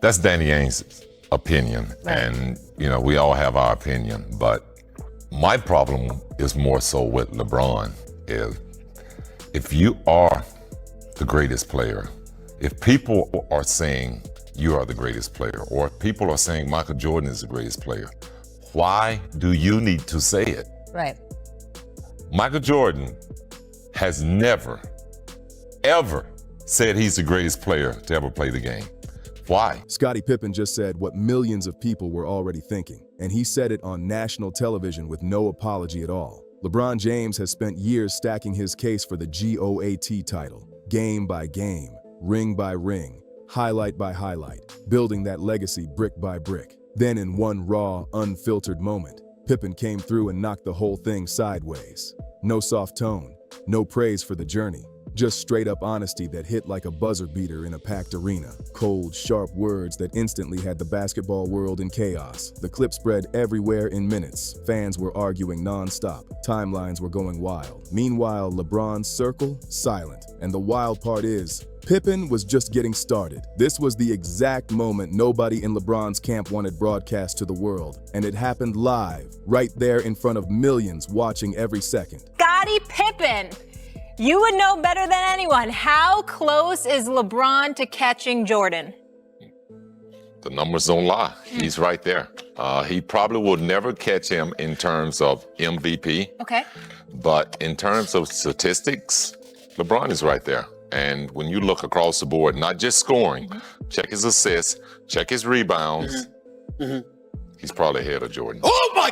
That's Danny Ainge's opinion, Right. and we all have our opinion. But my problem is more so with LeBron. If you are the greatest player, if people are saying you are the greatest player, or if people are saying Michael Jordan is the greatest player, why do you need to say it? Right. Michael Jordan has never, ever said he's the greatest player to ever play the game. Why? Scottie Pippen just said what millions of people were already thinking, and he said it on national television with no apology at all. LeBron James has spent years stacking his case for the GOAT title, game by game, ring by ring, highlight by highlight, building that legacy brick by brick. Then in one raw, unfiltered moment, Pippen came through and knocked the whole thing sideways. No soft tone, no praise for the journey, just straight-up honesty that hit like a buzzer beater in a packed arena. Cold, sharp words that instantly had the basketball world in chaos. The clip spread everywhere in minutes. Fans were arguing non-stop. Timelines were going wild. Meanwhile, LeBron's circle, silent. And the wild part is, Pippen was just getting started. This was the exact moment nobody in LeBron's camp wanted broadcast to the world. And it happened live, right there in front of millions watching every second. Scottie Pippen. You would know better than anyone. How close is LeBron to catching Jordan? The numbers don't lie. He's right there. He probably will never catch him in terms of MVP. Okay. But in terms of statistics, LeBron is right there. And when you look across the board, not just scoring, check his assists, check his rebounds, he's probably ahead of Jordan. Oh my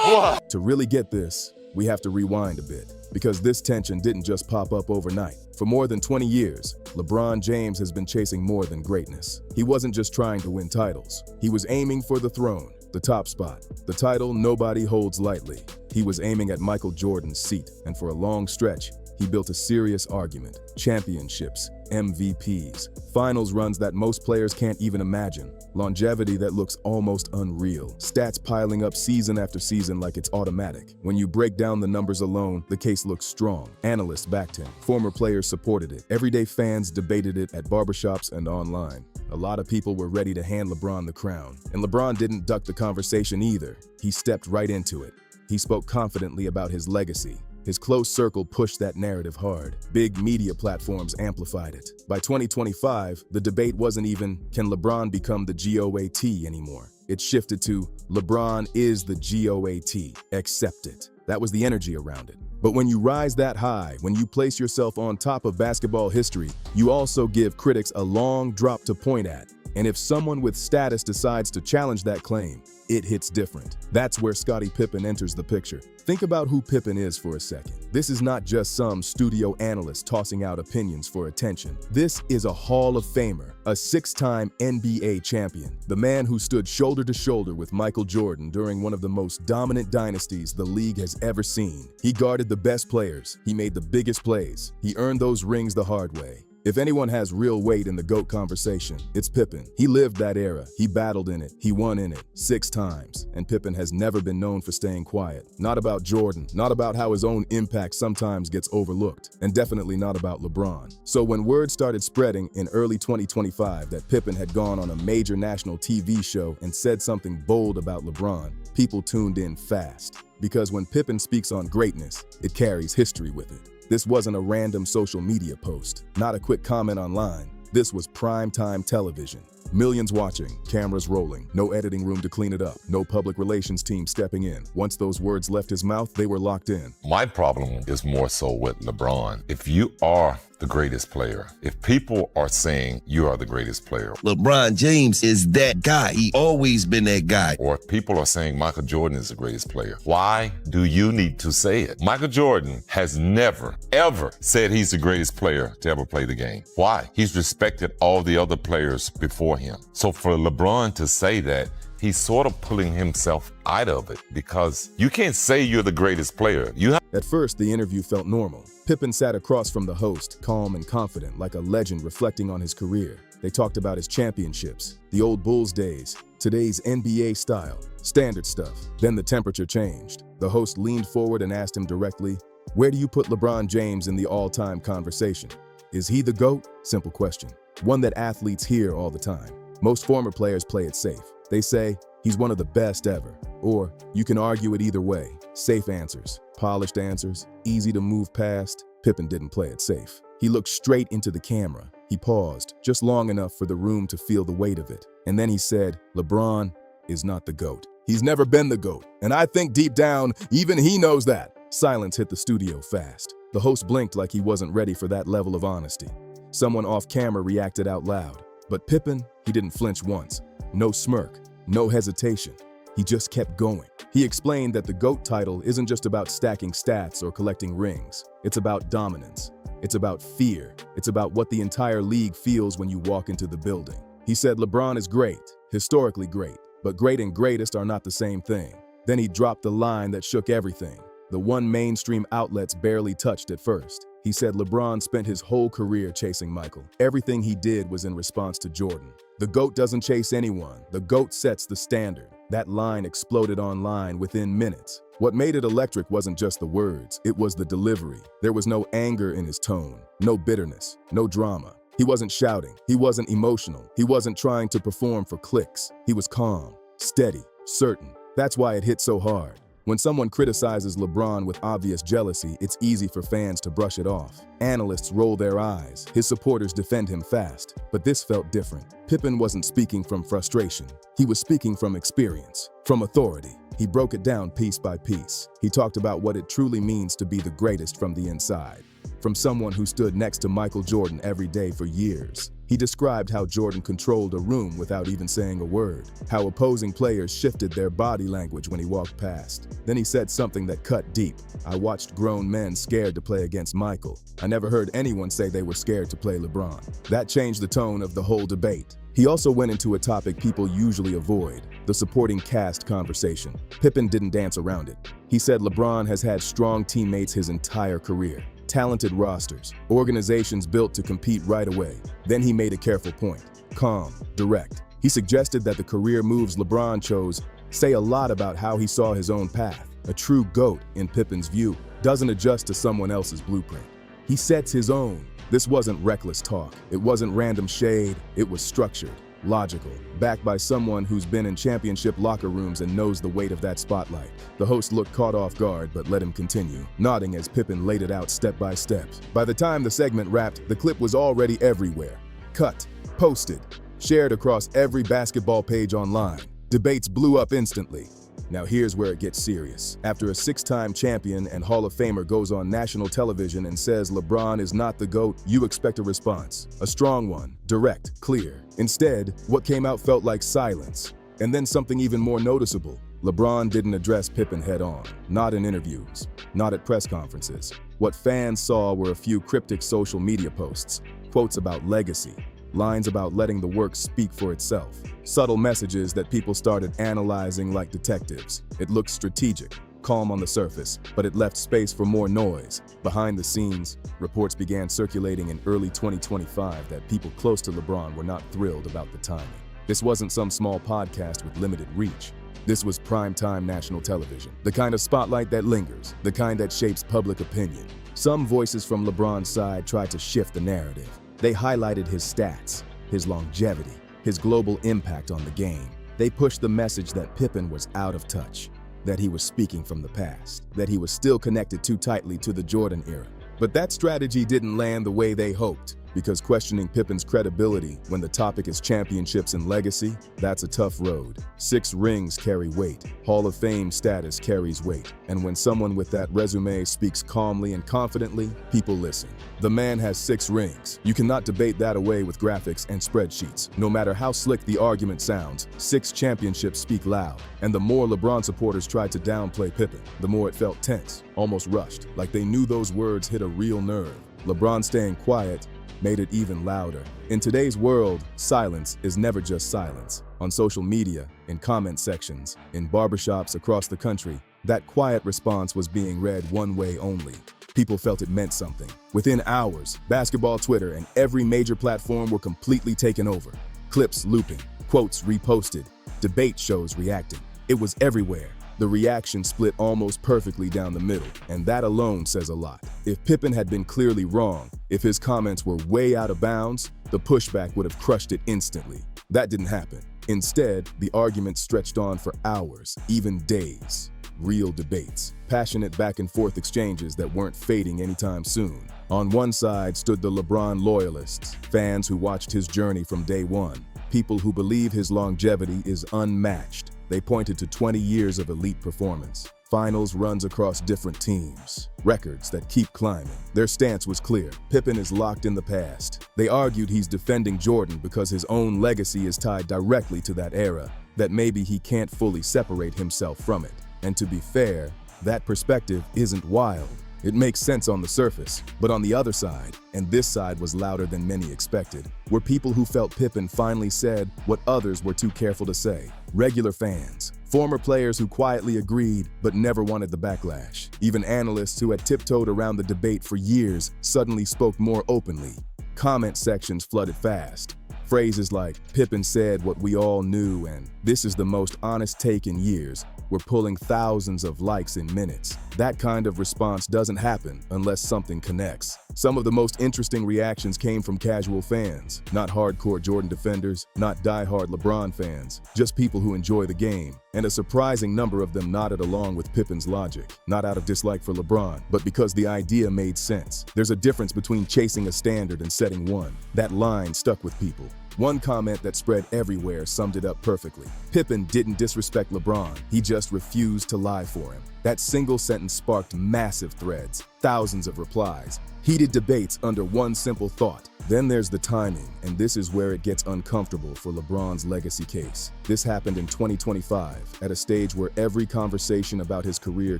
God! To really get this, we have to rewind a bit, because this tension didn't just pop up overnight. For more than 20 years, LeBron James has been chasing more than greatness. He wasn't just trying to win titles. He was aiming for the throne, the top spot, the title nobody holds lightly. He was aiming at Michael Jordan's seat, and for a long stretch, he built a serious argument. Championships, MVPs, finals runs that most players can't even imagine, longevity that looks almost unreal, stats piling up season after season like it's automatic. When you break down the numbers alone, the case looks strong. Analysts backed him, former players supported it, everyday fans debated it at barbershops and online. A lot of people were ready to hand LeBron the crown, and LeBron didn't duck the conversation either. He stepped right into it. He spoke confidently about his legacy. His close circle pushed that narrative hard. Big media platforms amplified it. By 2025, the debate wasn't even, can LeBron become the GOAT anymore? It shifted to, LeBron is the GOAT. Accept it. That was the energy around it. But when you rise that high, when you place yourself on top of basketball history, you also give critics a long drop to point at. And if someone with status decides to challenge that claim, it hits different. That's where Scottie Pippen enters the picture. Think about who Pippen is for a second. This is not just some studio analyst tossing out opinions for attention. This is a Hall of Famer, a six-time NBA champion, the man who stood shoulder to shoulder with Michael Jordan during one of the most dominant dynasties the league has ever seen. He guarded the best players. He made the biggest plays. He earned those rings the hard way. If anyone has real weight in the GOAT conversation, it's Pippen. He lived that era. He battled in it. He won in it 6 times. And Pippen has never been known for staying quiet. Not about Jordan. Not about how his own impact sometimes gets overlooked. And definitely not about LeBron. So when word started spreading in early 2025 that Pippen had gone on a major national TV show and said something bold about LeBron, people tuned in fast. Because when Pippen speaks on greatness, it carries history with it. This wasn't a random social media post, not a quick comment online. This was primetime television. Millions watching, cameras rolling, no editing room to clean it up, no public relations team stepping in. Once those words left his mouth, they were locked in. My problem is more so with LeBron. If you are the greatest player, if people are saying you are the greatest player, LeBron James is that guy. He always been that guy. or if people are saying Michael Jordan is the greatest player, why do you need to say it? Michael Jordan has never, ever said he's the greatest player to ever play the game. Why? He's respected all the other players before him. So for LeBron to say that, he's sort of pulling himself out of it, because you can't say you're the greatest player. You have At first, the interview felt normal. Pippen sat across from the host, calm and confident, like a legend reflecting on his career. They talked about his championships, the old Bulls days, today's NBA style, standard stuff. Then the temperature changed. The host leaned forward and asked him directly, "Where do you put LeBron James in the all-time conversation?" Is he the GOAT? Simple question. One that athletes hear all the time. Most former players play it safe. They say, he's one of the best ever. Or, you can argue it either way. Safe answers, polished answers, easy to move past. Pippen didn't play it safe. He looked straight into the camera. He paused, just long enough for the room to feel the weight of it. And then he said, LeBron is not the GOAT. He's never been the GOAT. And I think deep down, even he knows that. Silence hit the studio fast. The host blinked like he wasn't ready for that level of honesty. Someone off camera reacted out loud. But Pippen, he didn't flinch once. No smirk, no hesitation. He just kept going. He explained that the GOAT title isn't just about stacking stats or collecting rings. It's about dominance. It's about fear. It's about what the entire league feels when you walk into the building. He said LeBron is great, historically great, but great and greatest are not the same thing. Then he dropped the line that shook everything, the one mainstream outlets barely touched at first. He said LeBron spent his whole career chasing Michael. Everything he did was in response to Jordan. The GOAT doesn't chase anyone. The GOAT sets the standard. That line exploded online within minutes. What made it electric wasn't just the words, it was the delivery. There was no anger in his tone, no bitterness, no drama. He wasn't shouting, he wasn't emotional, he wasn't trying to perform for clicks. He was calm, steady, certain. That's why it hit so hard. When someone criticizes LeBron with obvious jealousy, it's easy for fans to brush it off. Analysts roll their eyes, his supporters defend him fast. But this felt different. Pippen wasn't speaking from frustration. He was speaking from experience, from authority. He broke it down piece by piece. He talked about what it truly means to be the greatest from the inside. From someone who stood next to Michael Jordan every day for years. He described how Jordan controlled a room without even saying a word, how opposing players shifted their body language when he walked past. Then he said something that cut deep. I watched grown men scared to play against Michael. I never heard anyone say they were scared to play LeBron. That changed the tone of the whole debate. He also went into a topic people usually avoid, the supporting cast conversation. Pippen didn't dance around it. He said LeBron has had strong teammates his entire career. Talented rosters, organizations built to compete right away. Then he made a careful point, calm, direct. He suggested that the career moves LeBron chose say a lot about how he saw his own path. A true GOAT, in Pippen's view, doesn't adjust to someone else's blueprint. He sets his own. This wasn't reckless talk. It wasn't random shade. It was structured, logical, backed by someone who's been in championship locker rooms and knows the weight of that spotlight. The host looked caught off guard, but let him continue, nodding as Pippen laid it out step by step. By the time the segment wrapped, the clip was already everywhere. Cut, posted, shared across every basketball page online. Debates blew up instantly. Now here's where it gets serious. After a six-time champion and Hall of Famer goes on national television and says LeBron is not the GOAT, you expect a response. A strong one, direct, clear. Instead, what came out felt like silence. And then something even more noticeable. LeBron didn't address Pippen head-on, not in interviews, not at press conferences. What fans saw were a few cryptic social media posts, quotes about legacy, lines about letting the work speak for itself, subtle messages that people started analyzing like detectives. It looked strategic, calm on the surface, but it left space for more noise. Behind the scenes, reports began circulating in early 2025 that people close to LeBron were not thrilled about the timing. This wasn't some small podcast with limited reach. This was primetime national television, the kind of spotlight that lingers, the kind that shapes public opinion. Some voices from LeBron's side tried to shift the narrative. They highlighted his stats, his longevity, his global impact on the game. They pushed the message that Pippen was out of touch, that he was speaking from the past, that he was still connected too tightly to the Jordan era. But that strategy didn't land the way they hoped. Because questioning Pippen's credibility when the topic is championships and legacy, that's a tough road. 6 rings carry weight. Hall of Fame status carries weight. And when someone with that resume speaks calmly and confidently, people listen. The man has 6 rings. You cannot debate that away with graphics and spreadsheets. No matter how slick the argument sounds, 6 championships speak loud. And the more LeBron supporters tried to downplay Pippen, the more it felt tense, almost rushed, like they knew those words hit a real nerve. LeBron staying quiet made it even louder. In today's world, silence is never just silence. On social media, in comment sections, in barbershops across the country, that quiet response was being read one way only. People felt it meant something. Within hours, basketball Twitter and every major platform were completely taken over. Clips looping, quotes reposted, debate shows reacting. It was everywhere. The reaction split almost perfectly down the middle, and that alone says a lot. If Pippen had been clearly wrong, if his comments were way out of bounds, the pushback would have crushed it instantly. That didn't happen. Instead, the argument stretched on for hours, even days. Real debates, passionate back-and-forth exchanges that weren't fading anytime soon. On one side stood the LeBron loyalists, fans who watched his journey from day one, people who believe his longevity is unmatched. They pointed to 20 years of elite performance, finals runs across different teams, records that keep climbing. Their stance was clear. Pippen is locked in the past. They argued he's defending Jordan because his own legacy is tied directly to that era, that maybe he can't fully separate himself from it. And to be fair, that perspective isn't wild. It makes sense on the surface, but on the other side, and this side was louder than many expected, were people who felt Pippen finally said what others were too careful to say. Regular fans, former players who quietly agreed but never wanted the backlash. Even analysts who had tiptoed around the debate for years suddenly spoke more openly. Comment sections flooded fast. Phrases like, "Pippen said what we all knew," and "This is the most honest take in years," were pulling thousands of likes in minutes. That kind of response doesn't happen unless something connects. Some of the most interesting reactions came from casual fans, not hardcore Jordan defenders, not die-hard LeBron fans, just people who enjoy the game. And a surprising number of them nodded along with Pippen's logic, not out of dislike for LeBron, but because the idea made sense. There's a difference between chasing a standard and setting one. That line stuck with people. One comment that spread everywhere summed it up perfectly. Pippen didn't disrespect LeBron, he just refused to lie for him. That single sentence sparked massive threads, thousands of replies, heated debates under one simple thought. Then there's the timing, and this is where it gets uncomfortable for LeBron's legacy case. This happened in 2025, at a stage where every conversation about his career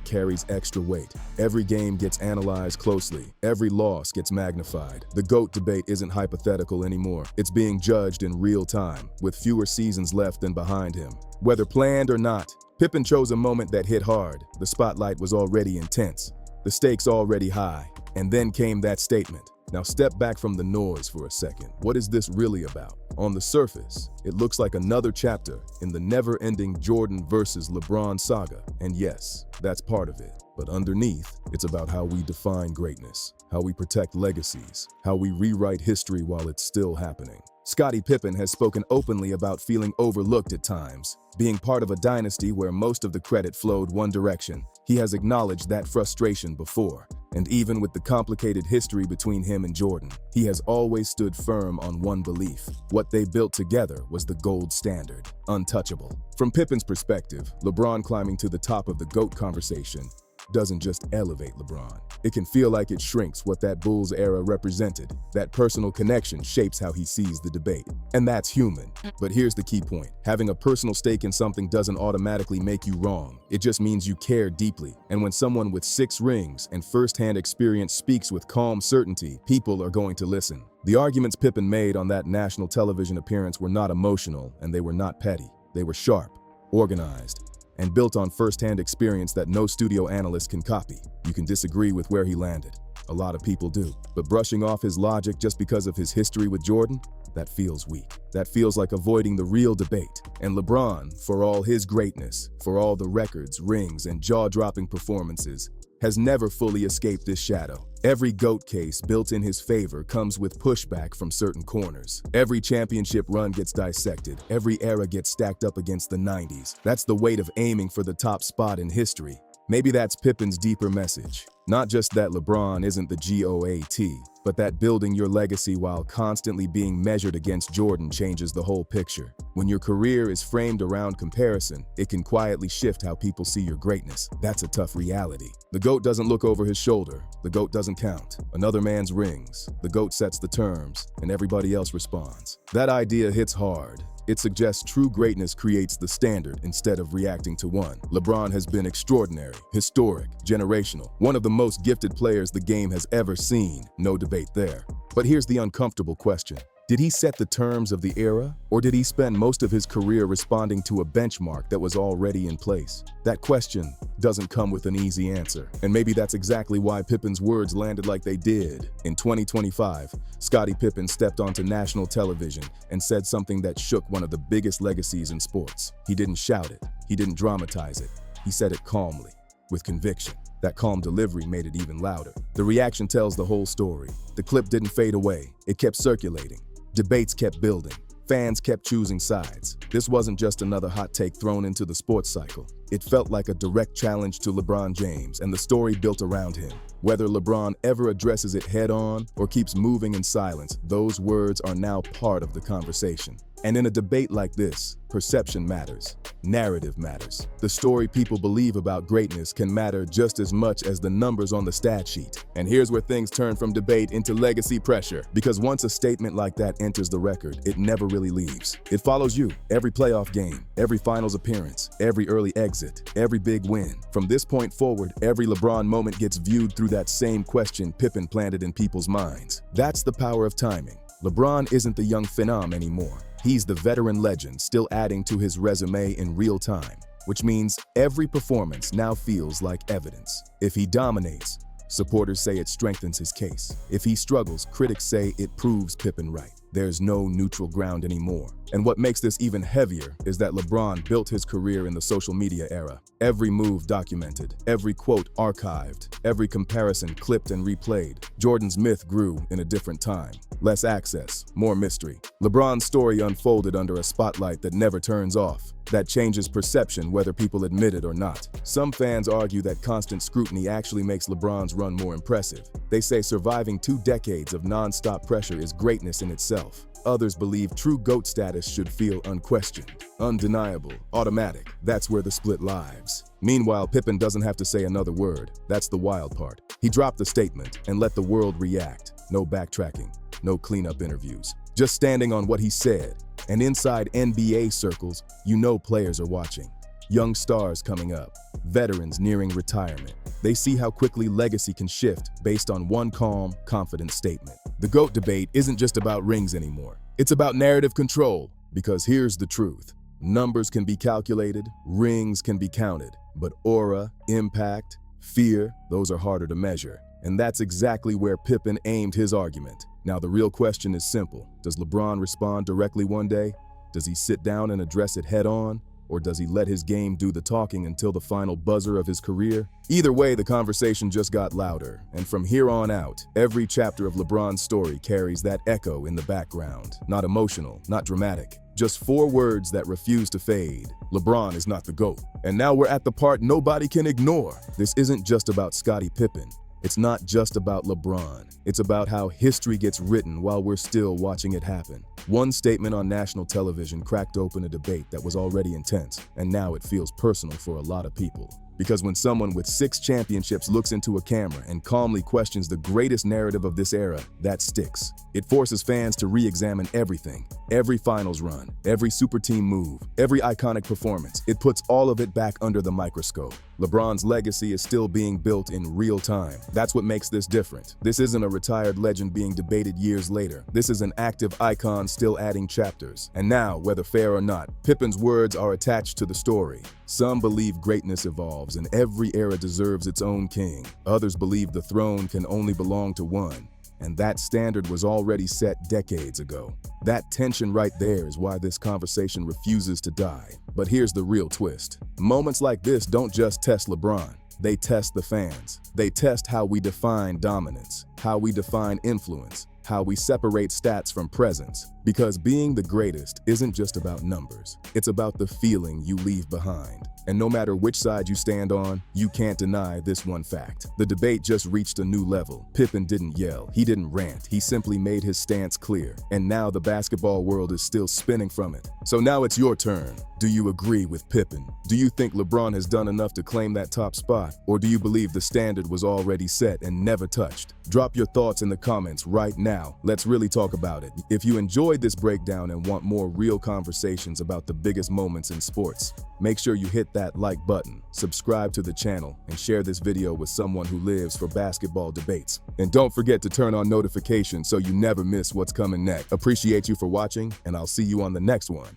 carries extra weight. Every game gets analyzed closely, every loss gets magnified. The GOAT debate isn't hypothetical anymore. It's being judged in real time, with fewer seasons left than behind him. Whether planned or not, Pippen chose a moment that hit hard. The spotlight was already intense, the stakes already high, and then came that statement. Now step back from the noise for a second. What is this really about? On the surface, it looks like another chapter in the never-ending Jordan versus LeBron saga. And yes, that's part of it. But underneath, it's about how we define greatness, how we protect legacies, how we rewrite history while it's still happening. Scottie Pippen has spoken openly about feeling overlooked at times, being part of a dynasty where most of the credit flowed one direction. He has acknowledged that frustration before. And even with the complicated history between him and Jordan, he has always stood firm on one belief. What they built together was the gold standard, untouchable. From Pippen's perspective, LeBron climbing to the top of the GOAT conversation doesn't just elevate LeBron. It can feel like it shrinks what that Bulls era represented. That personal connection shapes how he sees the debate. And that's human. But here's the key point. Having a personal stake in something doesn't automatically make you wrong. It just means you care deeply. And when someone with 6 rings and first-hand experience speaks with calm certainty, people are going to listen. The arguments Pippen made on that national television appearance were not emotional, and they were not petty. They were sharp, organized, and built on first-hand experience that no studio analyst can copy. You can disagree with where he landed. A lot of people do. But brushing off his logic just because of his history with Jordan, that feels weak. That feels like avoiding the real debate. And LeBron, for all his greatness, for all the records, rings, and jaw-dropping performances, has never fully escaped this shadow. Every GOAT case built in his favor comes with pushback from certain corners. Every championship run gets dissected. Every era gets stacked up against the 90s. That's the weight of aiming for the top spot in history. Maybe that's Pippen's deeper message. Not just that LeBron isn't the GOAT, but that building your legacy while constantly being measured against Jordan changes the whole picture. When your career is framed around comparison, it can quietly shift how people see your greatness. That's a tough reality. The GOAT doesn't look over his shoulder. The GOAT doesn't count. Another man's rings. The GOAT sets the terms, and everybody else responds. That idea hits hard. It suggests true greatness creates the standard instead of reacting to one. LeBron has been extraordinary, historic, generational, one of the most gifted players the game has ever seen. No debate there. But here's the uncomfortable question. Did he set the terms of the era, or did he spend most of his career responding to a benchmark that was already in place? That question doesn't come with an easy answer, and maybe that's exactly why Pippen's words landed like they did. In 2025, Scottie Pippen stepped onto national television and said something that shook one of the biggest legacies in sports. He didn't shout it, he didn't dramatize it. He said it calmly, with conviction. That calm delivery made it even louder. The reaction tells the whole story. The clip didn't fade away. It kept circulating. Debates kept building. Fans kept choosing sides. This wasn't just another hot take thrown into the sports cycle. It felt like a direct challenge to LeBron James and the story built around him. Whether LeBron ever addresses it head-on or keeps moving in silence, those words are now part of the conversation. And in a debate like this, perception matters. Narrative matters. The story people believe about greatness can matter just as much as the numbers on the stat sheet. And here's where things turn from debate into legacy pressure. Because once a statement like that enters the record, it never really leaves. It follows you. Every playoff game, every finals appearance, every early exit, every big win. From this point forward, every LeBron moment gets viewed through that same question Pippen planted in people's minds. That's the power of timing. LeBron isn't the young phenom anymore. He's the veteran legend still adding to his resume in real time, which means every performance now feels like evidence. If he dominates, supporters say it strengthens his case. If he struggles, critics say it proves Pippen right. There's no neutral ground anymore. And what makes this even heavier is that LeBron built his career in the social media era. Every move documented, every quote archived, every comparison clipped and replayed. Jordan's myth grew in a different time. Less access, more mystery. LeBron's story unfolded under a spotlight that never turns off. That changes perception whether people admit it or not. Some fans argue that constant scrutiny actually makes LeBron's run more impressive. They say surviving 2 decades of non-stop pressure is greatness in itself. Others believe true GOAT status should feel unquestioned, undeniable, automatic. That's where the split lies. Meanwhile, Pippen doesn't have to say another word. That's the wild part. He dropped the statement and let the world react. No backtracking, no cleanup interviews. Just standing on what he said. And inside NBA circles, you know players are watching. Young stars coming up, veterans nearing retirement. They see how quickly legacy can shift based on one calm, confident statement. The GOAT debate isn't just about rings anymore. It's about narrative control, because here's the truth. Numbers can be calculated, rings can be counted, but aura, impact, fear, those are harder to measure. And that's exactly where Pippen aimed his argument. Now the real question is simple. Does LeBron respond directly one day? Does he sit down and address it head on? Or does he let his game do the talking until the final buzzer of his career? Either way, the conversation just got louder. And from here on out, every chapter of LeBron's story carries that echo in the background. Not emotional, not dramatic. Just 4 words that refuse to fade. LeBron is not the GOAT. And now we're at the part nobody can ignore. This isn't just about Scottie Pippen. It's not just about LeBron. It's about how history gets written while we're still watching it happen. One statement on national television cracked open a debate that was already intense, and now it feels personal for a lot of people. Because when someone with 6 championships looks into a camera and calmly questions the greatest narrative of this era, that sticks. It forces fans to re-examine everything. Every finals run, every super team move, every iconic performance. It puts all of it back under the microscope. LeBron's legacy is still being built in real time. That's what makes this different. This isn't a retired legend being debated years later. This is an active icon still adding chapters. And now, whether fair or not, Pippen's words are attached to the story. Some believe greatness evolves and every era deserves its own king. Others believe the throne can only belong to one. And that standard was already set decades ago. That tension right there is why this conversation refuses to die. But here's the real twist. Moments like this don't just test LeBron. They test the fans. They test how we define dominance, how we define influence, how we separate stats from presence. Because being the greatest isn't just about numbers. It's about the feeling you leave behind. And no matter which side you stand on, you can't deny this one fact. The debate just reached a new level. Pippen didn't yell, he didn't rant, he simply made his stance clear. And now the basketball world is still spinning from it. So now it's your turn. Do you agree with Pippen? Do you think LeBron has done enough to claim that top spot? Or do you believe the standard was already set and never touched? Drop your thoughts in the comments right now. Let's really talk about it. If you enjoyed this breakdown and want more real conversations about the biggest moments in sports, make sure you hit that like button, subscribe to the channel, and share this video with someone who lives for basketball debates. And don't forget to turn on notifications so you never miss what's coming next. Appreciate you for watching, and I'll see you on the next one.